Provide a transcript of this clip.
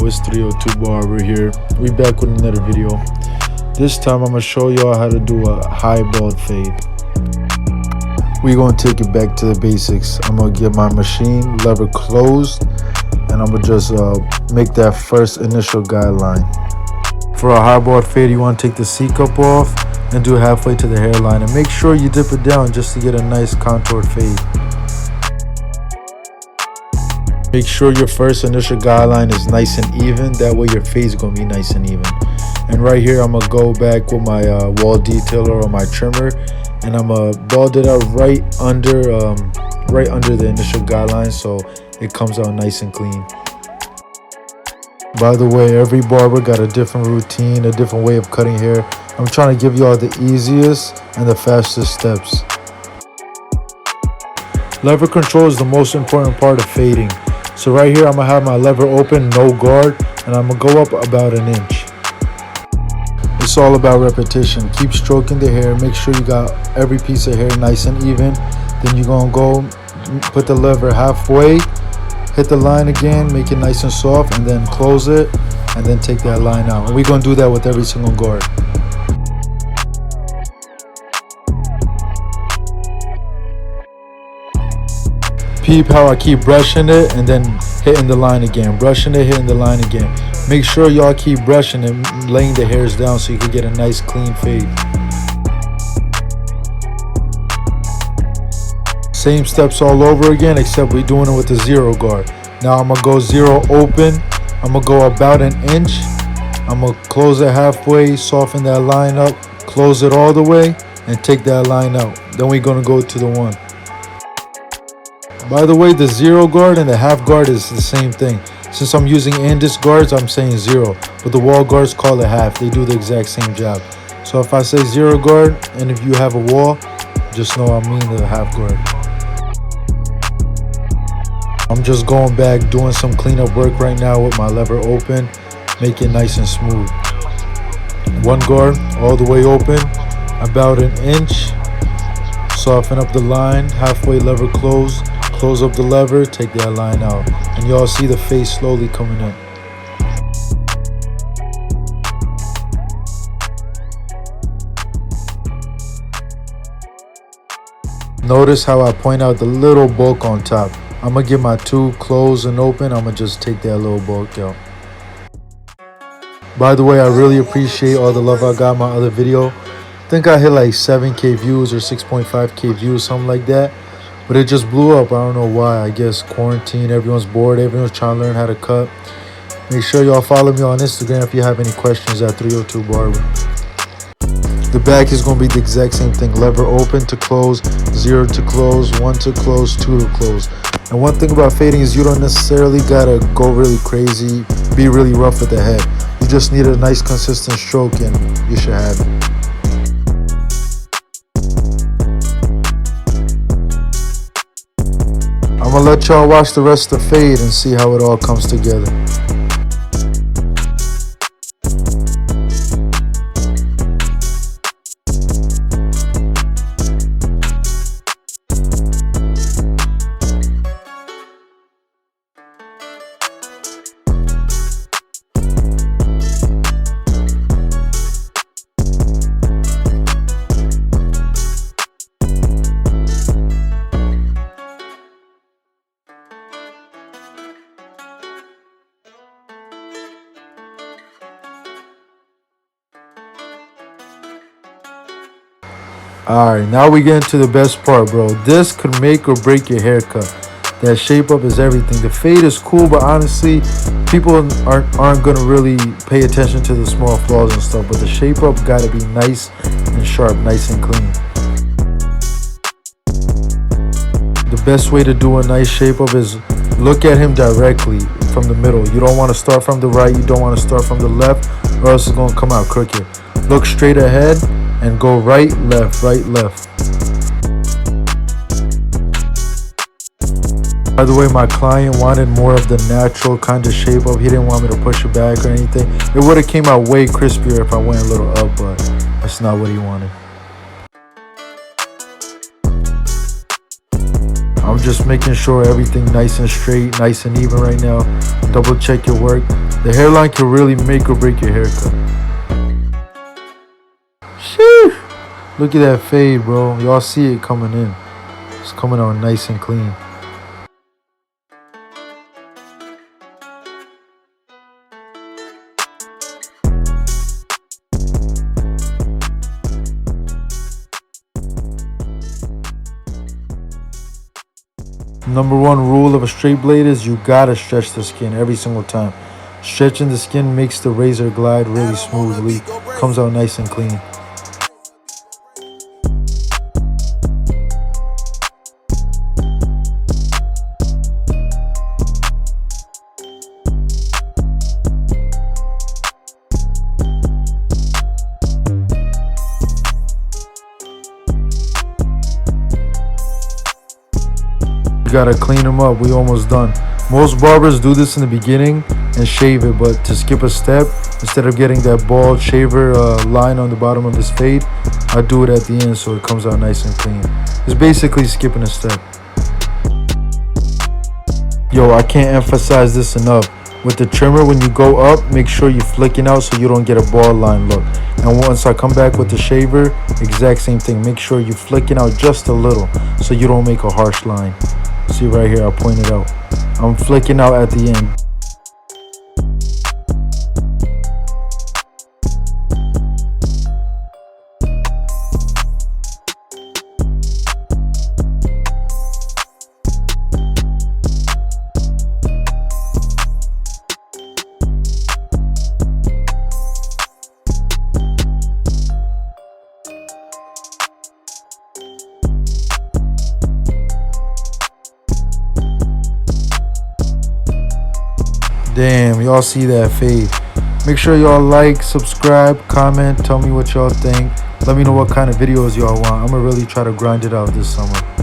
it's 302 Barber here. We back with another video. This time I'm gonna show y'all how to do a high bald fade. We gonna take it back to the basics. I'm gonna get my machine lever closed and I'm gonna just make that first initial guideline. For a high bald fade, you want to take the C cup off and do halfway to the hairline, and make sure you dip it down just to get a nice contoured fade. Make sure your first initial guideline is nice and even, that way your fade is going to be nice and even. And right here I'm going to go back with my wall detailer or my trimmer, and I'm going to bald it out right under the initial guideline so it comes out nice and clean. By the way, every barber got a different routine, a different way of cutting hair. I'm trying to give y'all the easiest and the fastest steps. Lever control is the most important part of fading. So right here I'm gonna have my lever open, no guard, and I'm gonna go up about an inch. It's all about repetition. Keep stroking the hair, make sure you got every piece of hair nice and even. Then you're gonna go put the lever halfway, hit the line again, make it nice and soft, and then close it, and then take that line out. And we're gonna do that with every single guard. Peep how I keep brushing it and then hitting the line again, brushing it, hitting the line again. Make sure y'all keep brushing and laying the hairs down so you can get a nice clean fade. Same steps all over again, except we're doing it with the zero guard. Now I'm gonna go zero open, I'm gonna go about an inch, I'm gonna close it halfway, soften that line up, close it all the way, and take that line out. Then we're gonna go to the one. By the way, the zero guard and the half guard is the same thing. Since I'm using Andis guards, I'm saying zero, but the wall guards call it half. They do the exact same job. So if I say zero guard, and if you have a wall, just know I mean the half guard. I'm just going back, doing some cleanup work right now with my lever open, make it nice and smooth. One guard all the way open, about an inch, soften up the line, halfway lever close, close up the lever, take that line out, and y'all see the face slowly coming in. Notice how I point out the little bulk on top. I'm gonna get my two closed and open, I'm gonna just take that little bulk out. By the way, I really appreciate all the love I got in my other video. I think I hit like 7K views or 6.5K views, something like that. But it just blew up. I don't know why. I guess quarantine, everyone's bored, everyone's trying to learn how to cut. Make sure y'all follow me on Instagram if you have any questions at 302 Barber. The back is going to be the exact same thing. Lever open to close, zero to close, one to close, two to close. And one thing about fading is you don't necessarily got to go really crazy, be really rough with the head. You just need a nice consistent stroke and you should have it. I'm gonna let y'all watch the rest of the fade and see how it all comes together. Alright, now we get into the best part, bro. This could make or break your haircut. That shape up is everything. The fade is cool, but honestly, people aren't gonna really pay attention to the small flaws and stuff. But the shape up gotta be nice and sharp, nice and clean. The best way to do a nice shape up is look at him directly from the middle. You don't want to start from the right, you don't want to start from the left, or else it's gonna come out crooked. Look straight ahead and go right, left, right, left. By the way, my client wanted more of the natural kind of shape up. He didn't want me to push it back or anything. It would have came out way crispier if I went a little up, but that's not what he wanted. I'm just making sure everything nice and straight, nice and even right now. Double check your work. The hairline can really make or break your haircut. Sheesh. Look at that fade, bro. Y'all see it coming in. It's coming out nice and clean. Number one rule of a straight blade is you gotta stretch the skin every single time. Stretching the skin makes the razor glide really smoothly, comes out nice and clean. You gotta clean them up. We almost done. Most barbers do this in the beginning and shave it, but to skip a step, instead of getting that bald shaver line on the bottom of this fade, I do it at the end so it comes out nice and clean. It's basically skipping a step. Yo, I can't emphasize this enough. With the trimmer, when you go up, make sure you're flicking out so you don't get a bald line look. And once I come back with the shaver, exact same thing. Make sure you're flicking out just a little so you don't make a harsh line. See right here, I'll point it out. I'm flicking out at the end. Damn, y'all see that fade. Make sure y'all like, subscribe, comment, tell me what y'all think. Let me know what kind of videos y'all want. I'm gonna really try to grind it out this summer.